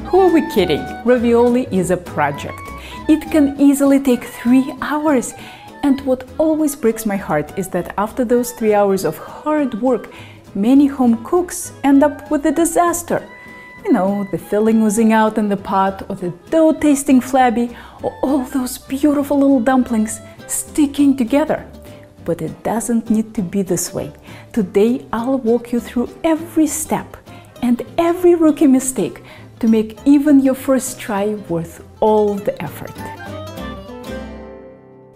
Who are we kidding? Ravioli is a project. It can easily take 3 hours. And what always breaks my heart is that after those 3 hours of hard work, many home cooks end up with a disaster. You know, the filling oozing out in the pot, or the dough tasting flabby, or all those beautiful little dumplings sticking together. But it doesn't need to be this way. Today, I'll walk you through every step and every rookie mistake to make even your first try worth all the effort.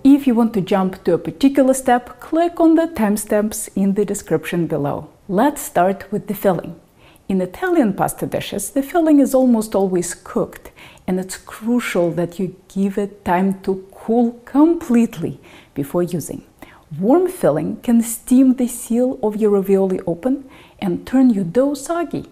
If you want to jump to a particular step, click on the timestamps in the description below. Let's start with the filling. In Italian pasta dishes, the filling is almost always cooked, and it's crucial that you give it time to cool completely before using. Warm filling can steam the seal of your ravioli open and turn your dough soggy.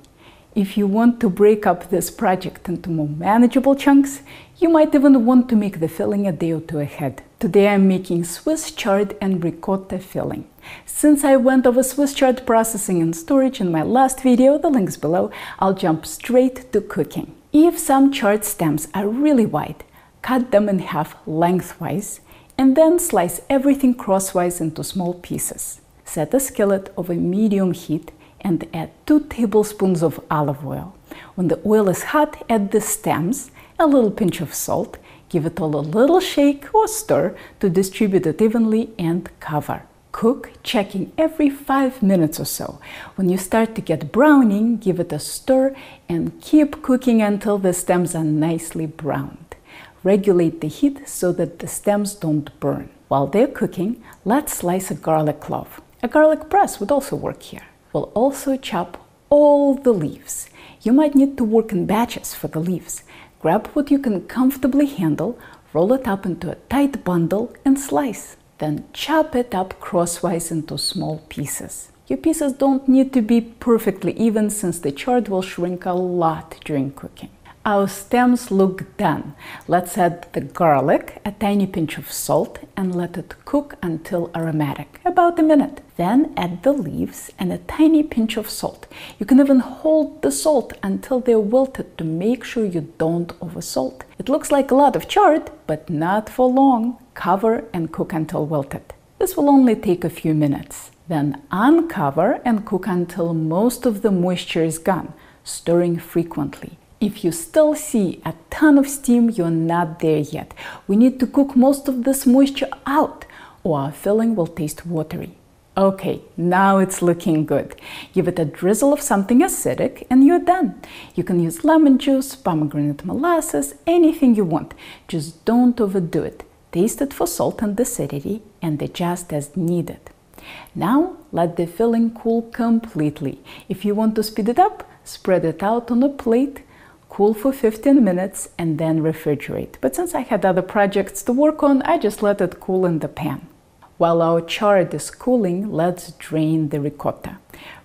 If you want to break up this project into more manageable chunks, you might even want to make the filling a day or two ahead. Today I'm making Swiss chard and ricotta filling. Since I went over Swiss chard processing and storage in my last video, the link's below, I'll jump straight to cooking. If some chard stems are really wide, cut them in half lengthwise and then slice everything crosswise into small pieces. Set a skillet over medium heat and add 2 tablespoons of olive oil. When the oil is hot, add the stems, a little pinch of salt, give it all a little shake or stir to distribute it evenly, and cover. Cook, checking every 5 minutes or so. When you start to get browning, give it a stir and keep cooking until the stems are nicely browned. Regulate the heat so that the stems don't burn. While they're cooking, let's slice a garlic clove. A garlic press would also work here. We'll also chop all the leaves. You might need to work in batches for the leaves. Grab what you can comfortably handle, roll it up into a tight bundle, and slice. Then chop it up crosswise into small pieces. Your pieces don't need to be perfectly even, since the chard will shrink a lot during cooking. Our stems look done. Let's add the garlic, a tiny pinch of salt, and let it cook until aromatic, about a minute. Then add the leaves and a tiny pinch of salt. You can even hold the salt until they're wilted to make sure you don't oversalt. It looks like a lot of chard, but not for long. Cover and cook until wilted. This will only take a few minutes. Then uncover and cook until most of the moisture is gone, stirring frequently. If you still see a ton of steam, you're not there yet. We need to cook most of this moisture out, or our filling will taste watery. Okay, now it's looking good. Give it a drizzle of something acidic and you're done. You can use lemon juice, pomegranate molasses, anything you want. Just don't overdo it. Taste it for salt and acidity and adjust as needed. Now let the filling cool completely. If you want to speed it up, spread it out on a plate, cool for 15 minutes, and then refrigerate. But since I had other projects to work on, I just let it cool in the pan. While our chard is cooling, let's drain the ricotta.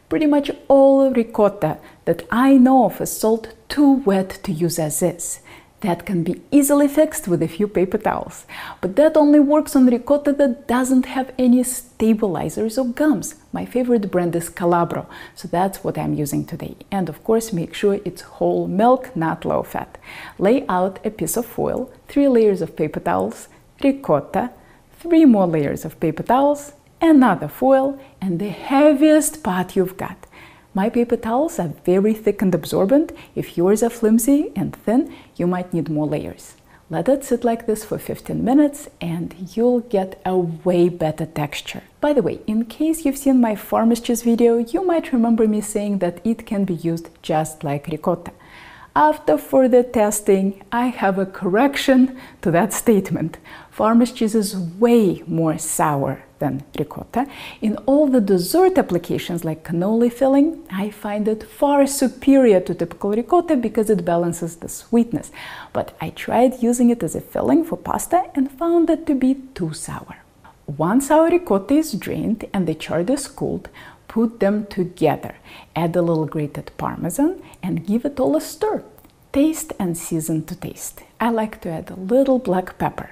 Pretty much all ricotta that I know of is sold too wet to use as is. That can be easily fixed with a few paper towels. But that only works on ricotta that doesn't have any stabilizers or gums. My favorite brand is Calabro, so that's what I'm using today. And of course, make sure it's whole milk, not low fat. Lay out a piece of foil, 3 layers of paper towels, ricotta, 3 more layers of paper towels, another foil, and the heaviest pot you've got. My paper towels are very thick and absorbent. If yours are flimsy and thin, you might need more layers. Let it sit like this for 15 minutes and you'll get a way better texture. By the way, in case you've seen my farmer's cheese video, you might remember me saying that it can be used just like ricotta. After further testing, I have a correction to that statement. Farmer's cheese is way more sour than ricotta. In all the dessert applications like cannoli filling, I find it far superior to typical ricotta because it balances the sweetness. But I tried using it as a filling for pasta and found it to be too sour. Once our ricotta is drained and the chard is cooled, put them together. Add a little grated parmesan and give it all a stir. Taste and season to taste. I like to add a little black pepper.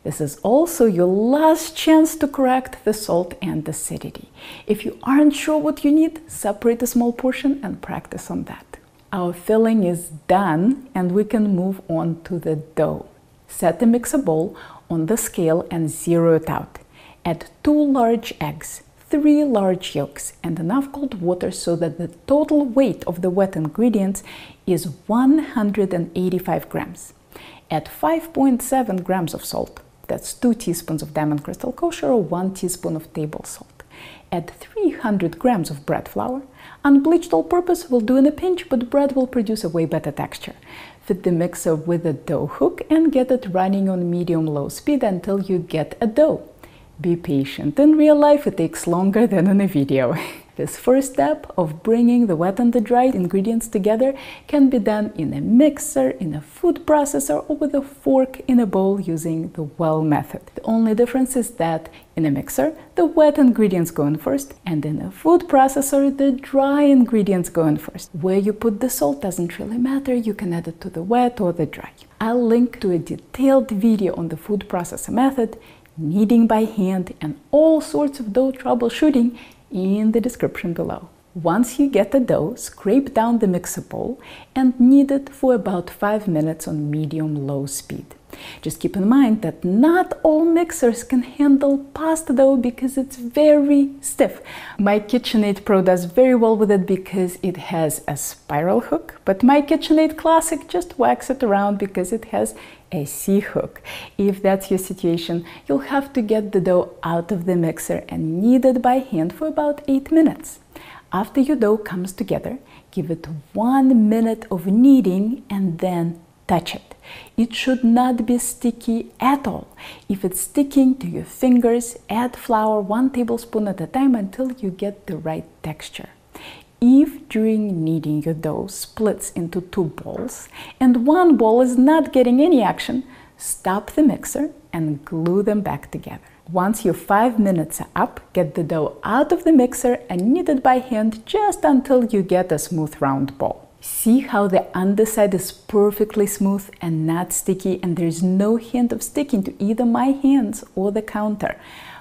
This is also your last chance to correct the salt and acidity. If you aren't sure what you need, separate a small portion and practice on that. Our filling is done and we can move on to the dough. Set the mixer bowl on the scale and zero it out. Add 2 large eggs, 3 large yolks, and enough cold water so that the total weight of the wet ingredients is 185 grams. Add 5.7 grams of salt. That's 2 teaspoons of Diamond Crystal Kosher or 1 teaspoon of table salt. Add 300 grams of bread flour. Unbleached all-purpose will do in a pinch, but bread will produce a way better texture. Fit the mixer with a dough hook and get it running on medium-low speed until you get a dough. Be patient. In real life, it takes longer than in a video. This first step of bringing the wet and the dry ingredients together can be done in a mixer, in a food processor, or with a fork in a bowl using the well method. The only difference is that in a mixer, the wet ingredients go in first, and in a food processor, the dry ingredients go in first. Where you put the salt doesn't really matter. You can add it to the wet or the dry. I'll link to a detailed video on the food processor method, kneading by hand, and all sorts of dough troubleshooting in the description below. Once you get the dough, scrape down the mixer bowl and knead it for about 5 minutes on medium-low speed. Just keep in mind that not all mixers can handle pasta dough because it's very stiff. My KitchenAid Pro does very well with it because it has a spiral hook, but my KitchenAid Classic just whacks it around because it has a C-hook. If that's your situation, you'll have to get the dough out of the mixer and knead it by hand for about 8 minutes. After your dough comes together, give it 1 minute of kneading and then touch it. It should not be sticky at all. If it's sticking to your fingers, add flour 1 tablespoon at a time until you get the right texture. If during kneading your dough splits into 2 balls and 1 ball is not getting any action, stop the mixer and glue them back together. Once your 5 minutes are up, get the dough out of the mixer and knead it by hand just until you get a smooth round ball. See how the underside is perfectly smooth and not sticky, and there's no hint of sticking to either my hands or the counter.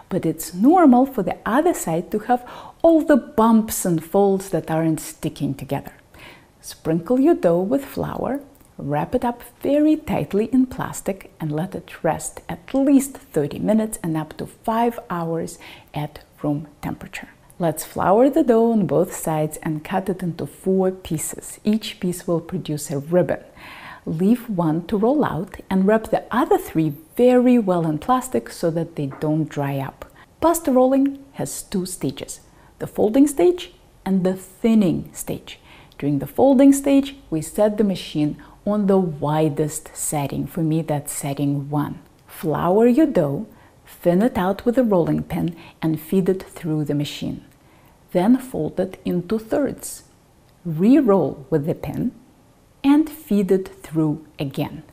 But it's normal for the other side to have all the bumps and folds that aren't sticking together. Sprinkle your dough with flour, wrap it up very tightly in plastic and let it rest at least 30 minutes and up to 5 hours at room temperature. Let's flour the dough on both sides and cut it into 4 pieces. Each piece will produce a ribbon. Leave 1 to roll out and wrap the other 3 very well in plastic so that they don't dry up. Pasta rolling has 2 stages, the folding stage and the thinning stage. During the folding stage, we set the machine on the widest setting. For me, that's setting 1. Flour your dough, thin it out with a rolling pin and feed it through the machine. Then fold it into thirds. Re-roll with the pin and feed it through again.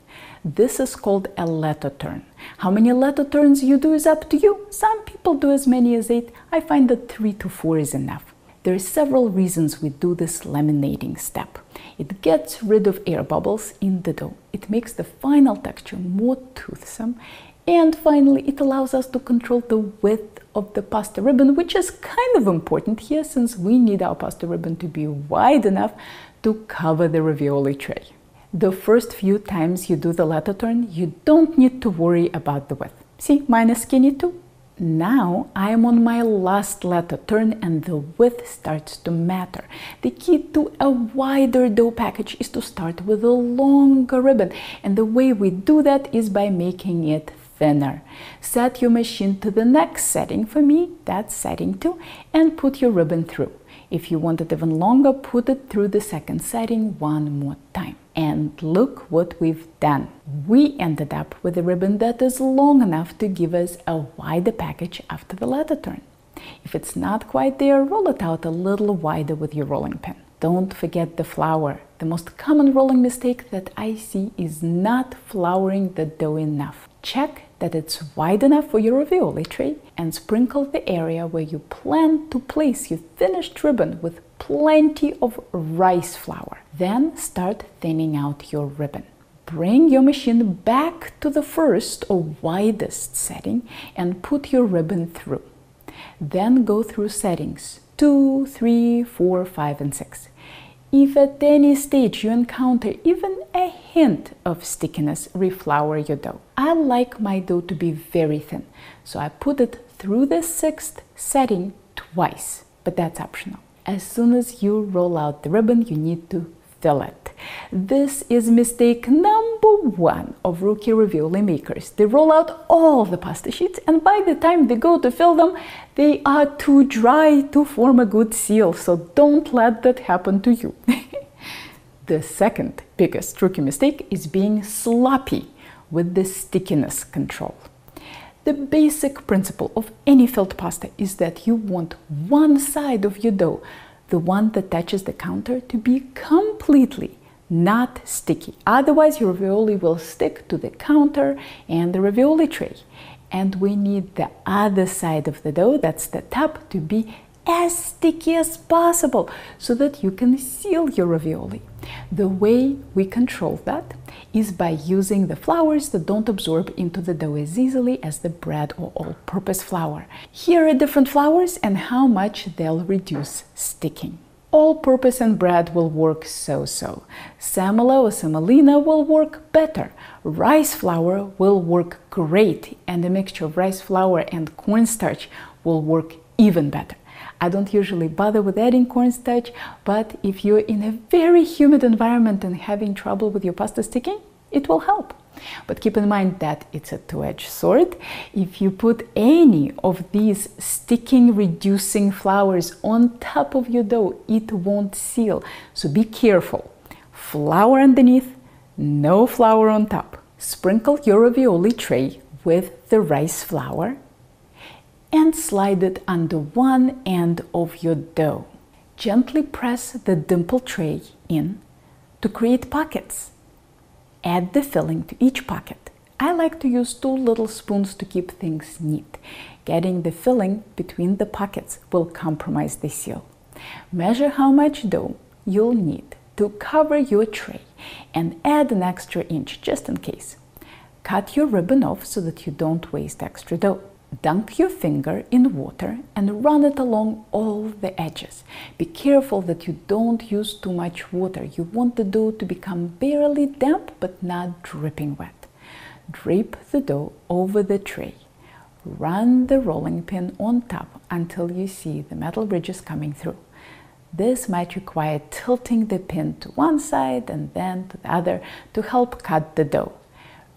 This is called a letter turn. How many letter turns you do is up to you. Some people do as many as 8. I find that 3 to 4 is enough. There are several reasons we do this laminating step. It gets rid of air bubbles in the dough. It makes the final texture more toothsome. And finally, it allows us to control the width of the pasta ribbon, which is kind of important here since we need our pasta ribbon to be wide enough to cover the ravioli tray. The first few times you do the letter turn, you don't need to worry about the width. See, mine is skinny too. Now I am on my last letter turn and the width starts to matter. The key to a wider dough package is to start with a longer ribbon, and the way we do that is by making it thinner. Set your machine to the next setting, for me that's setting 2, and put your ribbon through. If you want it even longer, put it through the second setting 1 more time. And look what we've done. We ended up with a ribbon that is long enough to give us a wider package after the letter turn. If it's not quite there, roll it out a little wider with your rolling pin. Don't forget the flour. The most common rolling mistake that I see is not flouring the dough enough. Check that it's wide enough for your ravioli tray and sprinkle the area where you plan to place your finished ribbon with plenty of rice flour. Then start thinning out your ribbon. Bring your machine back to the first or widest setting and put your ribbon through. Then go through settings 2, 3, 4, 5, and 6. If at any stage you encounter even a hint of stickiness, reflour your dough. I like my dough to be very thin, so I put it through the 6th setting twice, but that's optional. As soon as you roll out the ribbon, you need to fill it. This is mistake number 1 of rookie ravioli makers. They roll out all the pasta sheets, and by the time they go to fill them, they are too dry to form a good seal, so don't let that happen to you. The second biggest rookie mistake is being sloppy with the stickiness control. The basic principle of any filled pasta is that you want one side of your dough, the one that touches the counter, to be completely not sticky. Otherwise, your ravioli will stick to the counter and the ravioli tray. And we need the other side of the dough, that's the top, to be as sticky as possible so that you can seal your ravioli. The way we control that is by using the flours that don't absorb into the dough as easily as the bread or all-purpose flour. Here are different flours and how much they'll reduce sticking. All-purpose and bread will work so-so. Semola or semolina will work better. Rice flour will work great, and a mixture of rice flour and cornstarch will work even better. I don't usually bother with adding cornstarch, but if you're in a very humid environment and having trouble with your pasta sticking, it will help. But keep in mind that it's a two-edged sword. If you put any of these sticking reducing flours on top of your dough, it won't seal. So be careful. Flour underneath, no flour on top. Sprinkle your ravioli tray with the rice flour and slide it under one end of your dough. Gently press the dimple tray in to create pockets. Add the filling to each pocket. I like to use 2 little spoons to keep things neat. Getting the filling between the pockets will compromise the seal. Measure how much dough you'll need to cover your tray and add an extra inch just in case. Cut your ribbon off so that you don't waste extra dough. Dunk your finger in water and run it along all the edges. Be careful that you don't use too much water. You want the dough to become barely damp but not dripping wet. Drape the dough over the tray. Run the rolling pin on top until you see the metal ridges coming through. This might require tilting the pin to one side and then to the other to help cut the dough.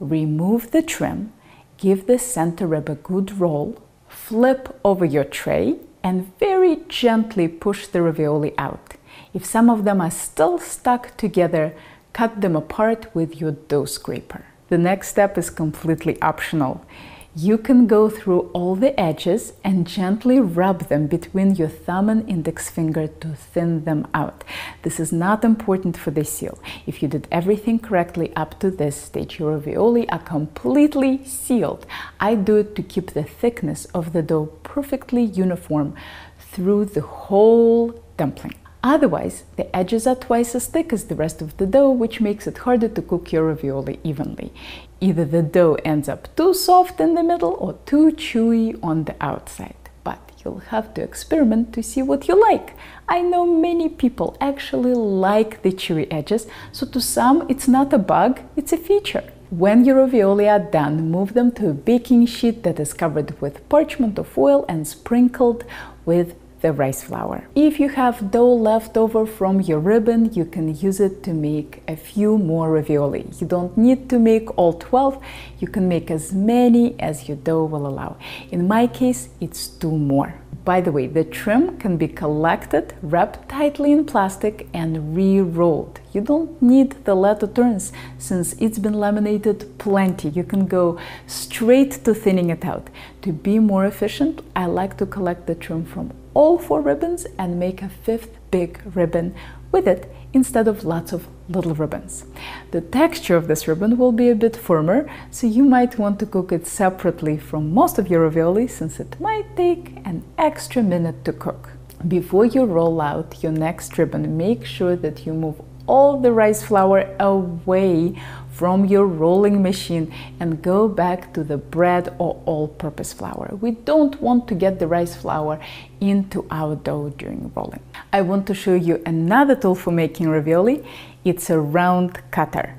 Remove the trim. Give the center rib a good roll, flip over your tray, and very gently push the ravioli out. If some of them are still stuck together, cut them apart with your dough scraper. The next step is completely optional. You can go through all the edges and gently rub them between your thumb and index finger to thin them out. This is not important for the seal. If you did everything correctly up to this stage, your ravioli are completely sealed. I do it to keep the thickness of the dough perfectly uniform through the whole dumpling. Otherwise, the edges are twice as thick as the rest of the dough, which makes it harder to cook your ravioli evenly. Either the dough ends up too soft in the middle or too chewy on the outside. But you'll have to experiment to see what you like. I know many people actually like the chewy edges, so to some it's not a bug, it's a feature. When your ravioli are done, move them to a baking sheet that is covered with parchment or foil and sprinkled with the rice flour. If you have dough left over from your ribbon, you can use it to make a few more ravioli. You don't need to make all 12, you can make as many as your dough will allow. In my case, it's 2 more. By the way, the trim can be collected, wrapped tightly in plastic, and re-rolled. You don't need the letter turns since it's been laminated plenty. You can go straight to thinning it out. To be more efficient, I like to collect the trim from all 4 ribbons and make a 5th big ribbon with it instead of lots of little ribbons. The texture of this ribbon will be a bit firmer, so you might want to cook it separately from most of your ravioli since it might take an extra minute to cook. Before you roll out your next ribbon, make sure that you move all the rice flour away from your rolling machine and go back to the bread or all-purpose flour. We don't want to get the rice flour into our dough during rolling. I want to show you another tool for making ravioli. It's a round cutter.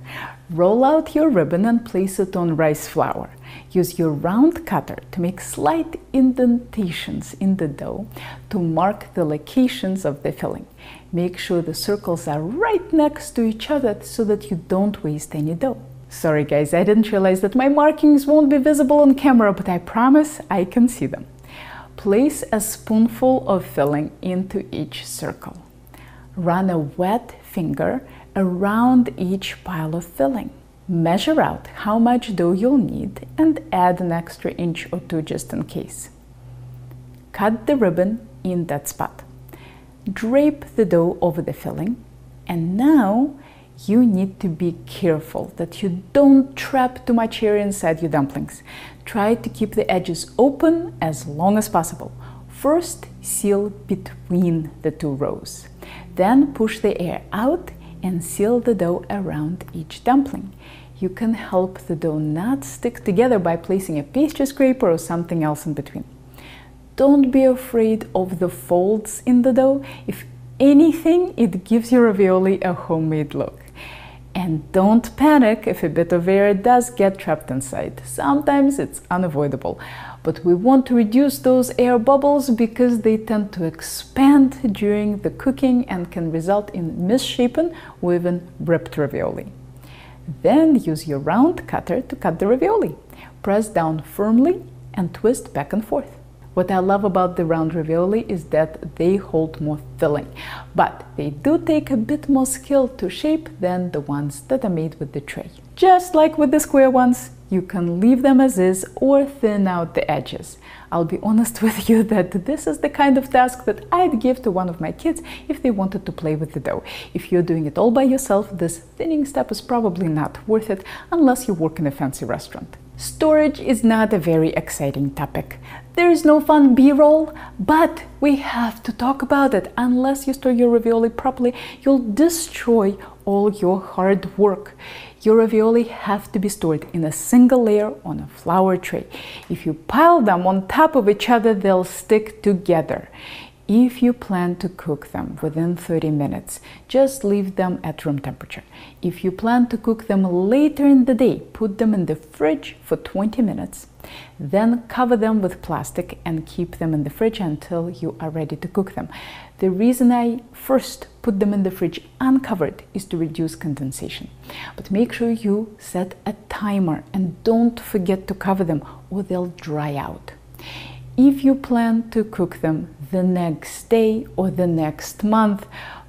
Roll out your ribbon and place it on rice flour. Use your round cutter to make slight indentations in the dough to mark the locations of the filling. Make sure the circles are right next to each other so that you don't waste any dough. Sorry guys, I didn't realize that my markings won't be visible on camera, but I promise I can see them. Place a spoonful of filling into each circle. Run a wet finger around each pile of filling. Measure out how much dough you'll need and add an extra inch or two just in case. Cut the ribbon in that spot. Drape the dough over the filling, and now you need to be careful that you don't trap too much air inside your dumplings. Try to keep the edges open as long as possible. First, seal between the two rows. Then push the air out and seal the dough around each dumpling. You can help the dough not stick together by placing a pastry scraper or something else in between. Don't be afraid of the folds in the dough. If anything, it gives your ravioli a homemade look. And don't panic if a bit of air does get trapped inside. Sometimes it's unavoidable, but we want to reduce those air bubbles because they tend to expand during the cooking and can result in misshapen or even ripped ravioli. Then use your round cutter to cut the ravioli. Press down firmly and twist back and forth. What I love about the round ravioli is that they hold more filling, but they do take a bit more skill to shape than the ones that are made with the tray. Just like with the square ones, you can leave them as is or thin out the edges. I'll be honest with you that this is the kind of task that I'd give to one of my kids if they wanted to play with the dough. If you're doing it all by yourself, this thinning step is probably not worth it unless you work in a fancy restaurant. Storage is not a very exciting topic. There is no fun B-roll, but we have to talk about it. Unless you store your ravioli properly, you'll destroy all your hard work. Your ravioli have to be stored in a single layer on a flour tray. If you pile them on top of each other, they'll stick together. If you plan to cook them within 30 minutes, just leave them at room temperature. If you plan to cook them later in the day, put them in the fridge for 20 minutes. Then cover them with plastic and keep them in the fridge until you are ready to cook them. The reason I first put them in the fridge uncovered is to reduce condensation. But make sure you set a timer and don't forget to cover them or they'll dry out. If you plan to cook them the next day or the next month,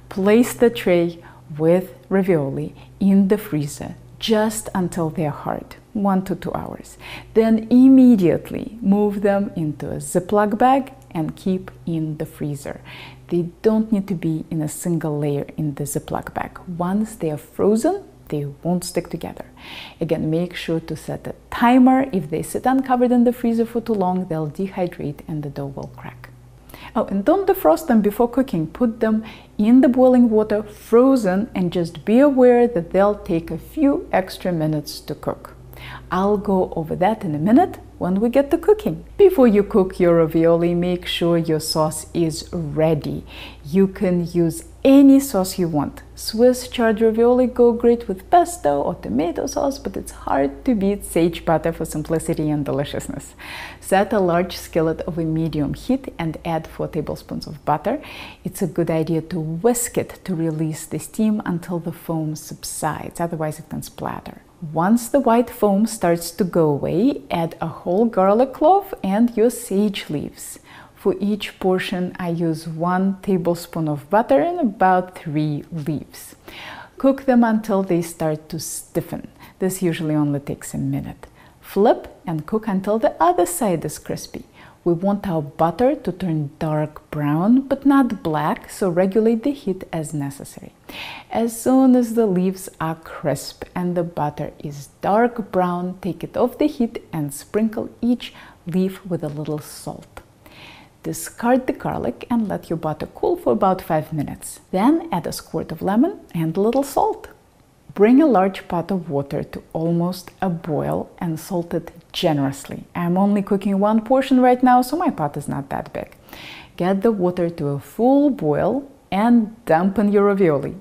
place the tray with ravioli in the freezer just until they're hard, 1 to 2 hours. Then immediately move them into a Ziploc bag and keep in the freezer. They don't need to be in a single layer in the Ziploc bag. Once they are frozen, they won't stick together. Again, make sure to set a timer. If they sit uncovered in the freezer for too long, they'll dehydrate and the dough will crack. Oh, and don't defrost them before cooking. Put them in the boiling water, frozen, and just be aware that they'll take a few extra minutes to cook. I'll go over that in a minute when we get to cooking. Before you cook your ravioli, make sure your sauce is ready. You can use any sauce you want. Swiss chard ravioli go great with pesto or tomato sauce, but it's hard to beat sage butter for simplicity and deliciousness. Set a large skillet over medium heat and add 4 tablespoons of butter. It's a good idea to whisk it to release the steam until the foam subsides, otherwise it can splatter. Once the white foam starts to go away, add a whole garlic clove and your sage leaves. For each portion, I use 1 tablespoon of butter and about 3 leaves. Cook them until they start to stiffen. This usually only takes a minute. Flip and cook until the other side is crispy. We want our butter to turn dark brown, but not black, so regulate the heat as necessary. As soon as the leaves are crisp and the butter is dark brown, take it off the heat and sprinkle each leaf with a little salt. Discard the garlic and let your butter cool for about 5 minutes. Then add a squirt of lemon and a little salt. Bring a large pot of water to almost a boil and salt it generously. I'm only cooking one portion right now, so my pot is not that big. Get the water to a full boil and dampen your ravioli.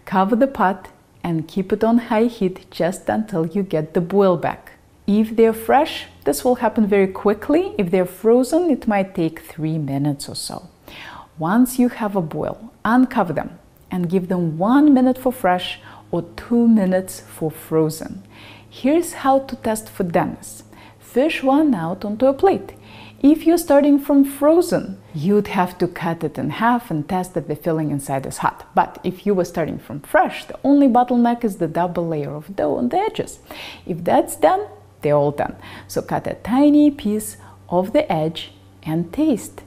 Cover the pot and keep it on high heat just until you get the boil back. If they're fresh, this will happen very quickly. If they're frozen, it might take 3 minutes or so. Once you have a boil, uncover them and give them 1 minute for fresh or 2 minutes for frozen. Here's how to test for doneness. Fish one out onto a plate. If you're starting from frozen, you'd have to cut it in half and test that the filling inside is hot. But if you were starting from fresh, the only bottleneck is the double layer of dough on the edges. If that's done, they're all done. So cut a tiny piece off the edge and taste.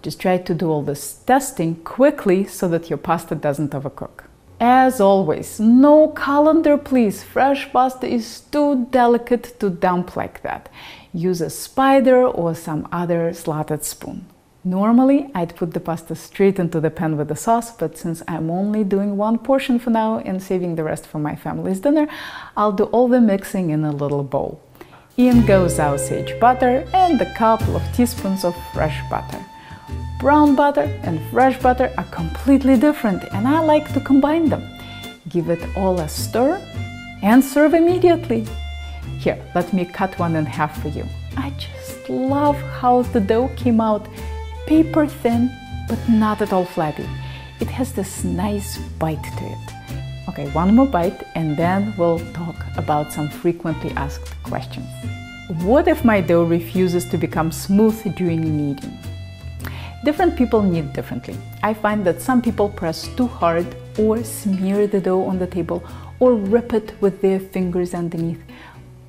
Just try to do all this testing quickly so that your pasta doesn't overcook. As always, no colander please. Fresh pasta is too delicate to dump like that. Use a spider or some other slotted spoon. Normally, I'd put the pasta straight into the pan with the sauce, but since I'm only doing one portion for now and saving the rest for my family's dinner, I'll do all the mixing in a little bowl. In goes our sage butter and a couple of teaspoons of fresh butter. Brown butter and fresh butter are completely different, and I like to combine them. Give it all a stir and serve immediately. Here, let me cut one in half for you. I just love how the dough came out paper thin, but not at all flabby. It has this nice bite to it. Okay, one more bite and then we'll talk about some frequently asked questions. What if my dough refuses to become smooth during kneading? Different people knead differently. I find that some people press too hard or smear the dough on the table or rip it with their fingers underneath.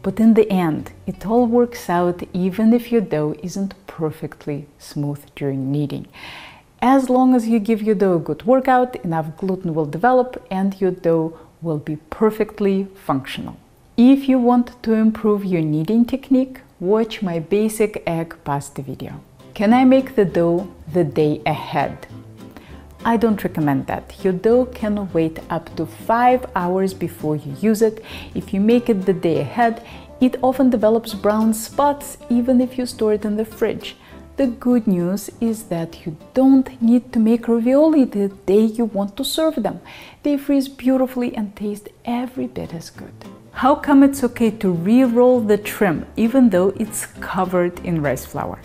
But in the end, it all works out even if your dough isn't perfectly smooth during kneading. As long as you give your dough a good workout, enough gluten will develop and your dough will be perfectly functional. If you want to improve your kneading technique, watch my basic egg pasta video. Can I make the dough the day ahead? I don't recommend that. Your dough can wait up to 5 hours before you use it. If you make it the day ahead, it often develops brown spots even if you store it in the fridge. The good news is that you don't need to make ravioli the day you want to serve them. They freeze beautifully and taste every bit as good. How come it's okay to re-roll the trim even though it's covered in rice flour?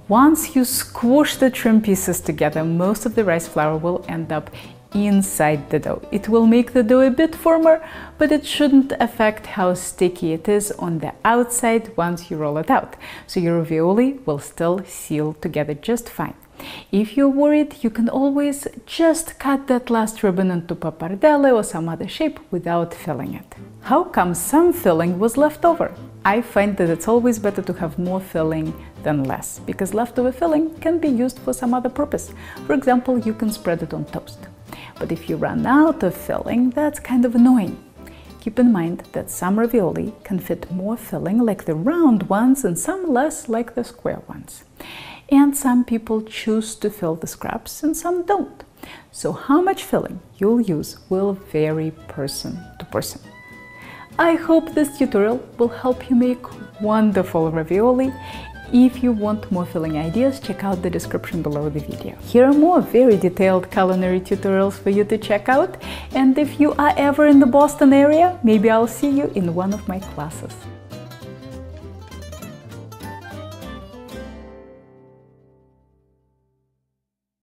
Once you squish the trim pieces together, most of the rice flour will end up inside the dough. It will make the dough a bit firmer, but it shouldn't affect how sticky it is on the outside once you roll it out. So your ravioli will still seal together just fine. If you're worried, you can always just cut that last ribbon into pappardelle or some other shape without filling it. How come some filling was left over? I find that it's always better to have more filling than less, because leftover filling can be used for some other purpose. For example, you can spread it on toast. But if you run out of filling, that's kind of annoying. Keep in mind that some ravioli can fit more filling, like the round ones, and some less, like the square ones. And some people choose to fill the scraps and some don't. So how much filling you'll use will vary person to person. I hope this tutorial will help you make wonderful ravioli. If you want more filling ideas, check out the description below the video. Here are more very detailed culinary tutorials for you to check out. And if you are ever in the Boston area, maybe I'll see you in one of my classes.